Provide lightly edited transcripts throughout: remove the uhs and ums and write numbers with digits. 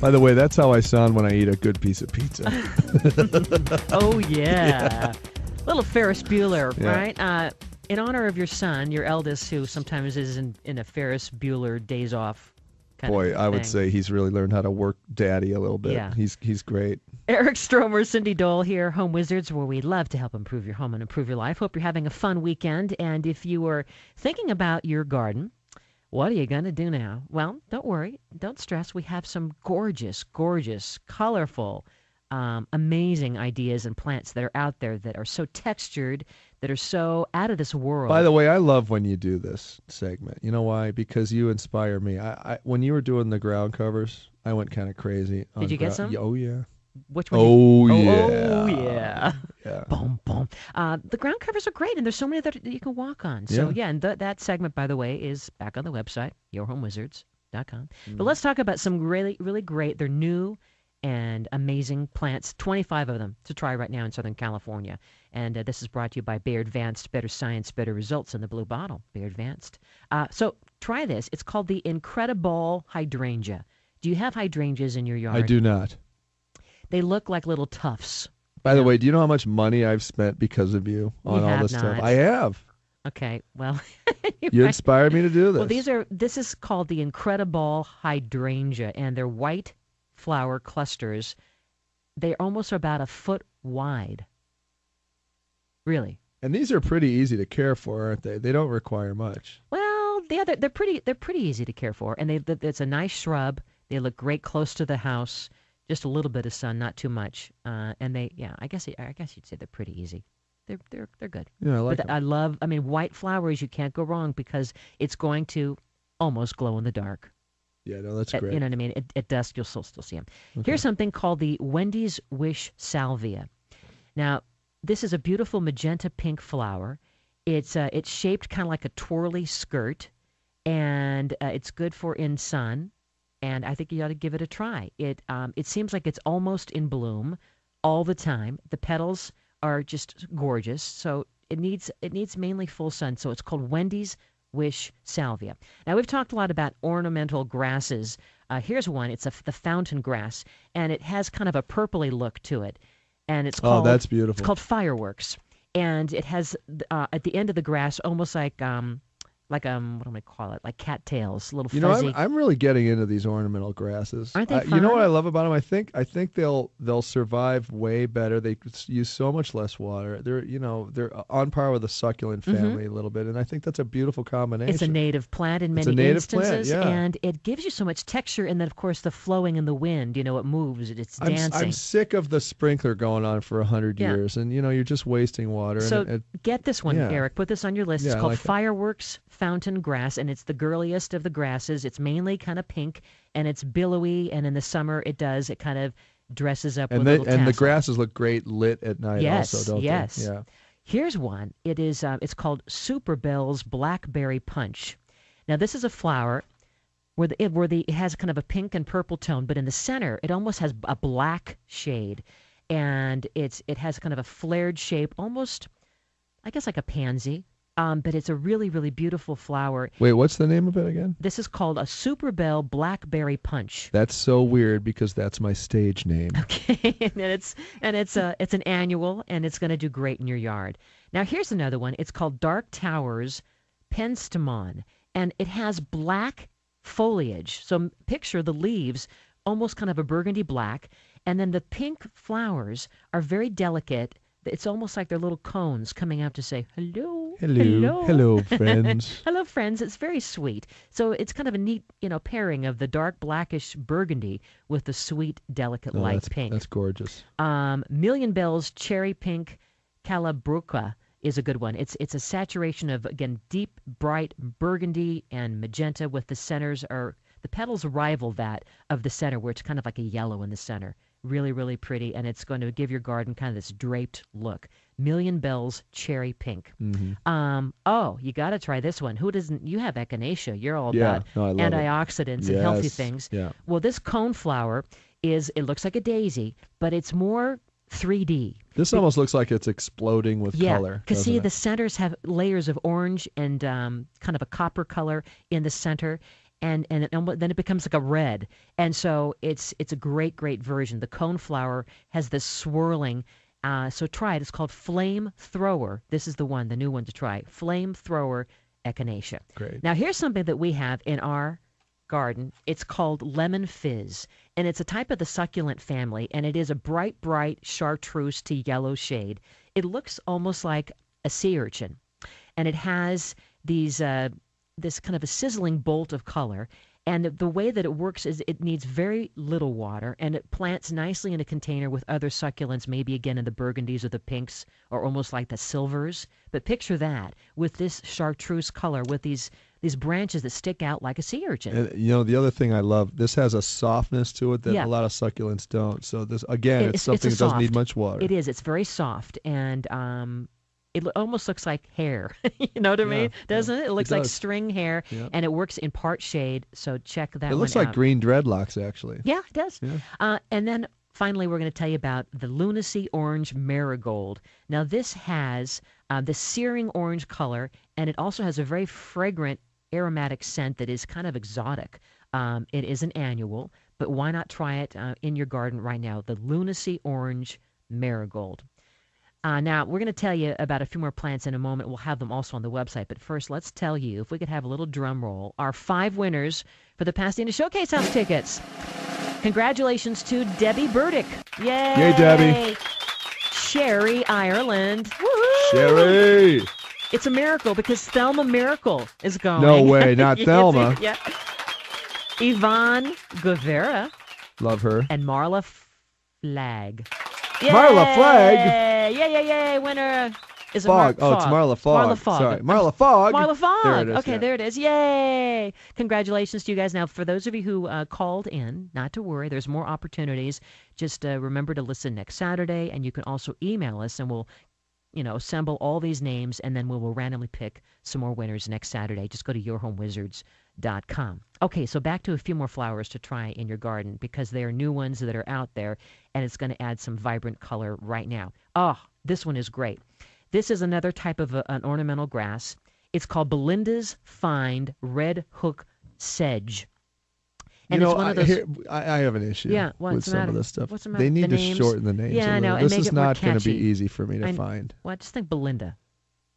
By the way, that's how I sound when I eat a good piece of pizza. Oh, yeah. Little Ferris Bueller, Yeah. right? In honor of your son, your eldest, who sometimes is in a Ferris Bueller days off kind Boy, of I would thing. say he's really learned how to work daddy a little bit. Yeah. He's great. Eric Stromer, Cindy Dole here, Home Wizards, where we love to help improve your home and improve your life. Hope you're having a fun weekend. And if you are thinking about your garden, what are you going to do now? Well, don't worry. Don't stress. We have some gorgeous, gorgeous, colorful, amazing ideas and plants that are out there that are so textured, that are so out of this world. By the way, I love when you do this segment. You know why? Because you inspire me. I when you were doing the ground covers, I went kind of crazy. Did you get some? Oh, yeah. Which one? Oh, yeah. Oh, yeah. Yeah. Boom, boom. The ground covers are great, and there's so many that you can walk on. So, Yeah. and that segment, by the way, is back on the website, yourhomewizards.com. But let's talk about some really, really great, they're new and amazing plants, 25 of them to try right now in Southern California. And this is brought to you by Bayer Advanced, better science, better results in the blue bottle, Bayer Advanced. So try this. It's called the Incredible Hydrangea. Do you have hydrangeas in your yard? I do not. They look like little tufts. By the way, do you know how much money I've spent because of you on all have this stuff? not. I have. Okay, well, You inspired me to do this. well, this is called the Incredible Hydrangea, and they're white flower clusters. They almost are about a foot wide. Really. And these are pretty easy to care for, aren't they? They don't require much. Well, yeah, they're pretty easy to care for, and it's a nice shrub. They look great close to the house. Just a little bit of sun, not too much. And I guess you'd say they're pretty easy. They're good. Yeah, I like But them. I mean, white flowers, you can't go wrong because it's going to almost glow in the dark. Yeah, no, that's great. You know what I mean? At dusk, you'll still see them. Here's something called the Wendy's Wish Salvia. Now, this is a beautiful magenta pink flower. It's shaped kind of like a twirly skirt, and it's good for in sun. And I think you ought to give it a try. It seems like it's almost in bloom all the time. The petals are just gorgeous. So it needs mainly full sun. So it's called Wendy's Wish Salvia. Now, we've talked a lot about ornamental grasses. Here's one. It's the fountain grass, and it has kind of a purpley look to it. And it's called, that's beautiful. It's called Fireworks. And it has, at the end of the grass, almost like what am I call it? Like cattails, little You know, fuzzy. I'm really getting into these ornamental grasses. Aren't they You know fun? what I love about them? I think they'll survive way better. They use so much less water. They're on par with the succulent family a little bit, and I think that's a beautiful combination. It's a native plant in It's many a native plant, instances, yeah. and it gives you so much texture. And then, of course, the flowing in the wind. It moves. It's dancing. I'm sick of the sprinkler going on for 100 Yeah. years, and you're just wasting water. So and get this one, yeah. Eric. Put this on your list. Yeah, It's I called like it. Fireworks Fountain Grass, and it's the girliest of the grasses. It's mainly kind of pink, and it's billowy. And in the summer, it kind of dresses up with a little the tassel. grasses look great lit at night. Yes, also, don't yes. they? Yeah. Here's one. It's called Super Bell's Blackberry Punch. Now, this is a flower it has kind of a pink and purple tone, but in the center, it almost has a black shade. And it has kind of a flared shape, almost, I guess, like a pansy. But it's a really, really beautiful flower. Wait, what's the name of it again? This is called a Super Bell Blackberry Punch. That's so weird because that's my stage name. Okay, and it's an annual, and it's going to do great in your yard. Now, here's another one. It's called Dark Towers Penstemon, and it has black foliage. So picture the leaves almost kind of a burgundy black, and then the pink flowers are very delicate. It's almost like they're little cones coming out to say, hello, Hello, friends. hello, friends. It's very sweet. So it's kind of a neat, pairing of the dark blackish burgundy with the sweet, delicate light pink. That's gorgeous. Million Bells Cherry Pink Calabruca is a good one. It's a saturation of, again, deep, bright burgundy and magenta with the the petals rival that of the center, where it's kind of like a yellow in the center. Really, really pretty, and it's going to give your garden kind of this draped look. Million Bells Cherry Pink. Mm-hmm. You got to try this one. Who doesn't? You have echinacea. You're all Yeah, about no, I love it. antioxidants and healthy Yes, things. yeah. Well, this coneflower it looks like a daisy, but it's more 3D. This almost looks like it's exploding with Yeah, color. because doesn't see, it? the centers have layers of orange and kind of a copper color in the center. and then it becomes like a red. And so it's a great version. The coneflower has this swirling. So try it. It's called Flame Thrower. This is the new one to try. Flame Thrower Echinacea. Great. Now here's something that we have in our garden. It's called Lemon Fizz, and it's a type of the succulent family, and it is a bright chartreuse to yellow shade. It looks almost like a sea urchin, and it has these this kind of a sizzling bolt of color. And the way that it works is it needs very little water, and it plants nicely in a container with other succulents, maybe again in the burgundies or the pinks or almost like the silvers. But picture that with this chartreuse color, with these branches that stick out like a sea urchin. And, the other thing I love, this has a softness to it that a lot of succulents don't. So this, again, it's something that doesn't need much water. It is. It's very soft, and it almost looks like hair. You know what I mean? Doesn't it? It looks like string hair, and it works in part shade. So check that one out. It looks like green dreadlocks, actually. Yeah, it does. Yeah. And then finally, we're going to tell you about the Lunacy Orange Marigold. Now, this has the searing orange color, and it also has a very fragrant aromatic scent that is kind of exotic. It is an annual, but why not try it in your garden right now? The Lunacy Orange Marigold. Now, we're going to tell you about a few more plants in a moment. We'll have them also on the website. But first, let's tell you, if we could have a little drum roll, our 5 winners for the Pasadena Showcase House tickets. Congratulations to Debbie Burdick. Yay! Yay, Debbie. Sherry, Ireland. Woo-hoo! Sherry! It's a miracle because Thelma Miracle is going. No way, not Thelma. Yeah. Yvonne Guevara. Love her. And Marla Flagg. Yay! Marla Flagg? Yay, winner. Is it Fogg. Fogg? It's Marla Fogg. Marla Fogg. Sorry, Marla Fogg. Marla Fogg. There it is, Okay, there it is. Yay! Congratulations to you guys. Now, for those of you who called in, not to worry, there's more opportunities. Just remember to listen next Saturday, and you can also email us, and we'll assemble all these names, and then we will randomly pick some more winners next Saturday. Just go to yourhomewizards.com. Okay, so back to a few more flowers to try in your garden because there are new ones that are out there, and it's going to add some vibrant color right now. Oh, this one is great. This is another type of an ornamental grass. It's called Belinda's Find Red Hook Sedge. And it's one of those. I have an issue with some of this stuff. What's the matter? They need to shorten the names. Yeah, I know. This is not going to be easy for me to find. Well, I just think Belinda.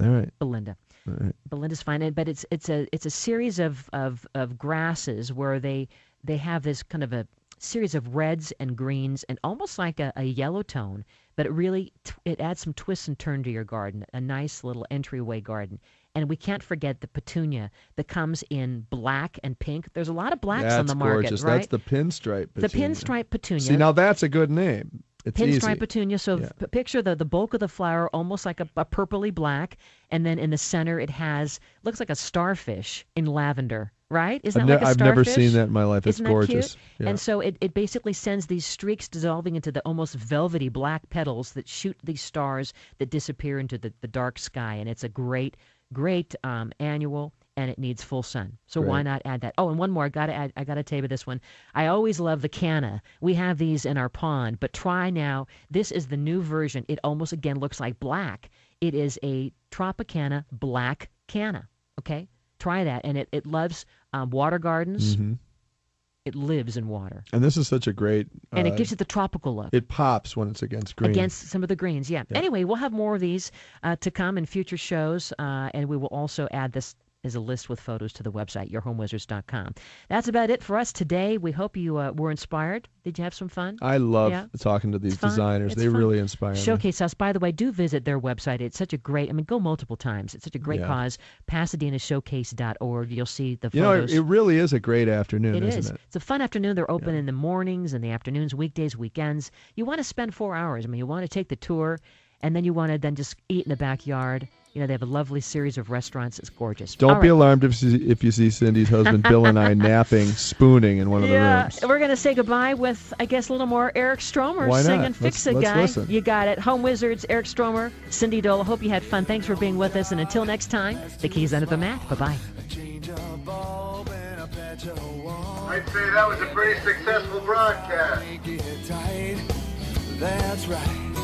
All right. Belinda. All right. Belinda's fine, but it's a series of grasses where they have this kind of a series of reds and greens and almost like a yellow tone, but it adds some twists and turn to your garden. A nice little entryway garden. And we can't forget the petunia that comes in black and pink. There's a lot of blacks on the market, gorgeous. right? That's the pinstripe petunia. The pinstripe petunia. See, now that's a good name. It's pinstripe easy. petunia. So picture the bulk of the flower almost like a purpley black, and then in the center it looks like a starfish in lavender, right? Isn't that like a starfish? I've never seen that in my life. It's gorgeous. Isn't that cute? Yeah. And so it basically sends these streaks dissolving into the almost velvety black petals that shoot these stars that disappear into the dark sky, and it's a great annual, and it needs full sun. So why not add that? Oh, and one more. I gotta tell you this one. I always love the canna. We have these in our pond, but try now. This is the new version. It almost again looks like black. It is a Tropicana black canna. Okay, try that, and it loves water gardens. Mm-hmm. It lives in water. And this is such a great... and it gives it the tropical look. It pops when it's against green. Against some of the greens, yeah. Anyway, we'll have more of these to come in future shows, and we will also add this as a list with photos to the website, yourhomewizards.com. That's about it for us today. We hope you were inspired. Did you have some fun? I love talking to these designers. They really inspire me. Showcase House. By the way, do visit their website. It's such a great, go multiple times. It's such a great cause. PasadenaShowcase.org. You'll see the photos. It really is a great afternoon, isn't it? It's a fun afternoon. They're open in the mornings and the afternoons, weekdays, weekends. You want to spend 4 hours. You want to take the tour, and then you want to just eat in the backyard. They have a lovely series of restaurants. It's gorgeous. Don't be alarmed if you see Cindy's husband Bill and I napping, spooning in one of the rooms. We're going to say goodbye with, I guess, a little more Eric Stromer singing Fix It let's Guy. Listen. You got it. Home Wizards, Eric Stromer, Cindy Dole. Hope you had fun. Thanks for being with us. And until next time, the key's under the mat. Bye-bye. I'd say that was a pretty successful broadcast. That's right.